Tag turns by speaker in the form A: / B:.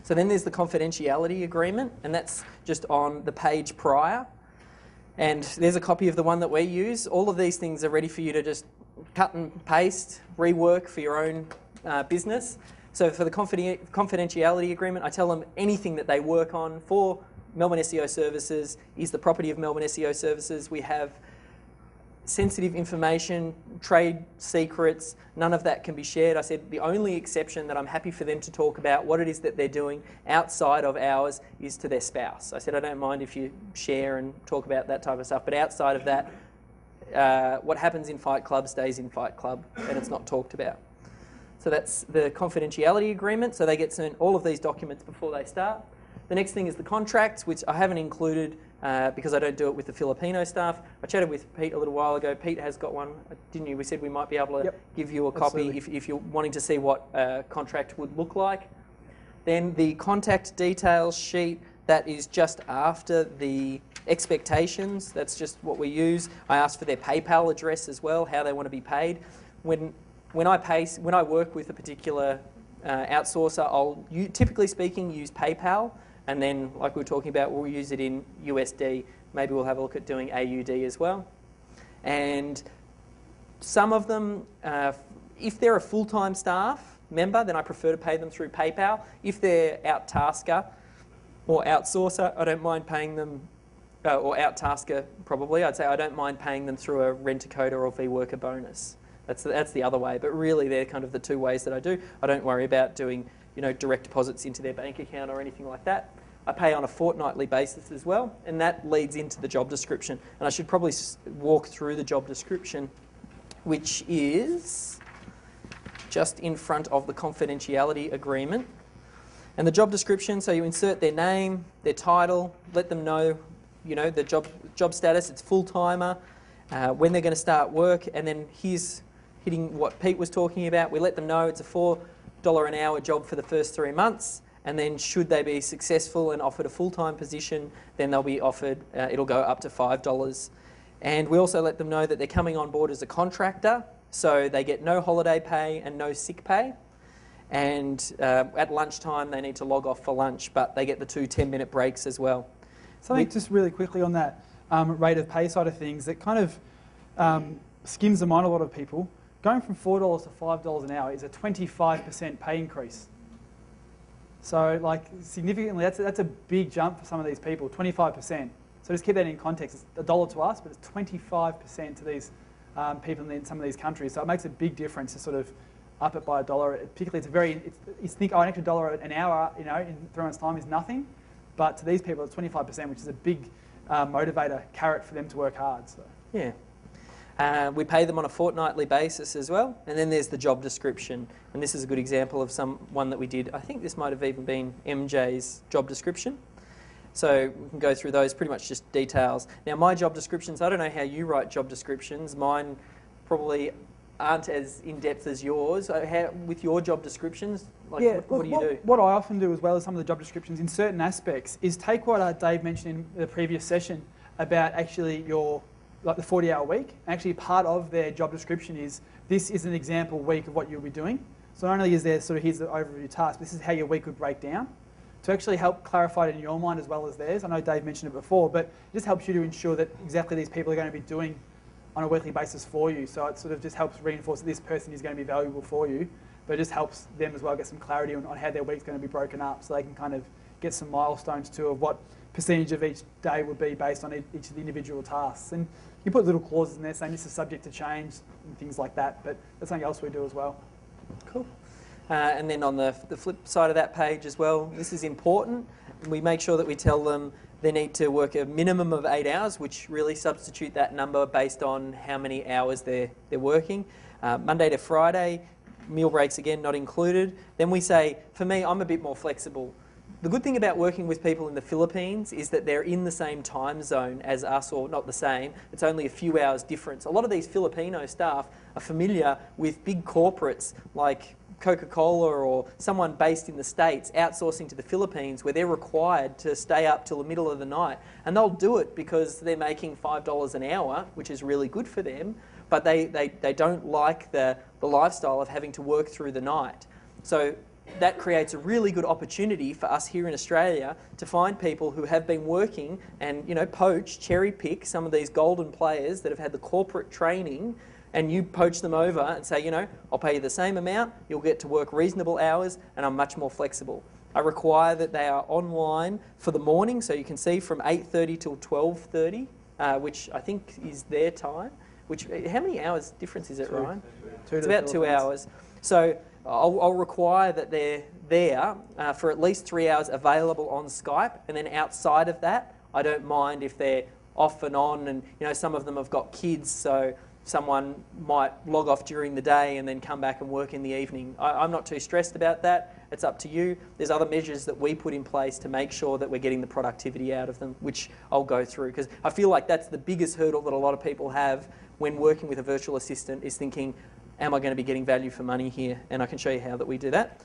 A: So then there's the confidentiality agreement, and that's just on the page prior. And there's a copy of the one that we use. All of these things are ready for you to just cut and paste, rework for your own business. So for the confidentiality agreement, I tell them anything that they work on for Melbourne SEO Services is the property of Melbourne SEO Services. We have sensitive information, trade secrets, none of that can be shared. I said the only exception that I'm happy for them to talk about what it is that they're doing outside of ours is to their spouse. I said I don't mind if you share and talk about that type of stuff, but outside of that, what happens in Fight Club stays in Fight Club and it's not talked about. So that's the confidentiality agreement, so they get sent all of these documents before they start. The next thing is the contracts, which I haven't included because I don't do it with the Filipino staff. I chatted with Pete a little while ago. Pete has got one, didn't you? We said we might be able to give you a copy if you're wanting to see what a contract would look like. Then the contact details sheet, that is just after the expectations. That's just what we use. I asked for their PayPal address as well, how they want to be paid. When I work with a particular outsourcer, I'll typically speaking use PayPal. And then, like we were talking about, we'll use it in USD. Maybe we'll have a look at doing AUD as well. And some of them, if they're a full-time staff member, then I prefer to pay them through PayPal. If they're out-tasker or outsourcer, I don't mind paying them, or out-tasker probably, I'd say I don't mind paying them through a rent-a-coder or vWorker bonus. That's the other way. But really, they're kind of the two ways that I do. I don't worry about doing direct deposits into their bank account or anything like that. I pay on a fortnightly basis as well, and that leads into the job description. And I should probably walk through the job description, which is just in front of the confidentiality agreement. And the job description, so you insert their name, their title, let them know, the job status, it's full-timer, when they're going to start work, and then here's hitting what Pete was talking about. We let them know it's a $4 an hour job for the first 3 months, and then should they be successful and offered a full-time position, then they'll be offered, it'll go up to $5. And we also let them know that they're coming on board as a contractor, so they get no holiday pay and no sick pay. And at lunchtime, they need to log off for lunch, but they get the 2 10-minute breaks as well.
B: Something just really quickly on that rate of pay side of things that kind of skims the mind a lot of people. Going from $4 to $5 an hour is a 25% pay increase. So, significantly, that's a big jump for some of these people, 25%. So just keep that in context. It's $1 to us, but it's 25% to these people in some of these countries. So it makes a big difference to sort of up it by $1. Particularly, you think, an extra $1 an hour, in 3 months' time is nothing. But to these people, it's 25%, which is a big motivator, carrot for them to work hard. So.
A: Yeah. We pay them on a fortnightly basis as well. And then there's the job description. And this is a good example of one that we did. I think this might have even been MJ's job description. So we can go through those, pretty much just details. Now, my job descriptions, I don't know how you write job descriptions. Mine probably aren't as in-depth as yours. With your job descriptions, what do you do?
B: What I often do as well as some of the job descriptions in certain aspects is take what Dave mentioned in the previous session about actually the 40-hour week. Actually, part of their job description is this is an example week of what you'll be doing. So not only is there here's the overview task, this is how your week would break down. To actually help clarify it in your mind as well as theirs. I know Dave mentioned it before, but it just helps you to ensure that exactly these people are going to be doing on a weekly basis for you. So it sort of just helps reinforce that this person is going to be valuable for you, but it just helps them as well get some clarity on how their week's going to be broken up so they can kind of get some milestones too of what percentage of each day would be based on each of the individual tasks. And you put little clauses in there saying this is subject to change and things like that, but that's something else we do as well.
A: Cool. And then on the flip side of that page as well, this is important. We make sure that we tell them they need to work a minimum of 8 hours, which really substitute that number based on how many hours they're working. Monday to Friday, meal breaks again not included. Then we say, for me, I'm a bit more flexible. The good thing about working with people in the Philippines is that they're in the same time zone as us, or not the same. It's only a few hours difference. A lot of these Filipino staff are familiar with big corporates like Coca-Cola or someone based in the States outsourcing to the Philippines where they're required to stay up till the middle of the night. And they'll do it because they're making $5 an hour, which is really good for them, but they don't like the lifestyle of having to work through the night. So that creates a really good opportunity for us here in Australia to find people who have been working and, poach, cherry pick some of these golden players that have had the corporate training, and you poach them over and say, I'll pay you the same amount, you'll get to work reasonable hours, and I'm much more flexible. I require that they are online for the morning, so you can see from 8:30 till 12:30, which I think is their time. How many hours difference is it, Ryan? It's about 2 hours. So I'll require that they're there for at least 3 hours available on Skype, and then outside of that, I don't mind if they're off and on, and some of them have got kids, so someone might log off during the day and then come back and work in the evening. I'm not too stressed about that. It's up to you. There's other measures that we put in place to make sure that we're getting the productivity out of them, which I'll go through, because I feel like that's the biggest hurdle that a lot of people have when working with a virtual assistant, is thinking, am I going to be getting value for money here? And I can show you how that we do that.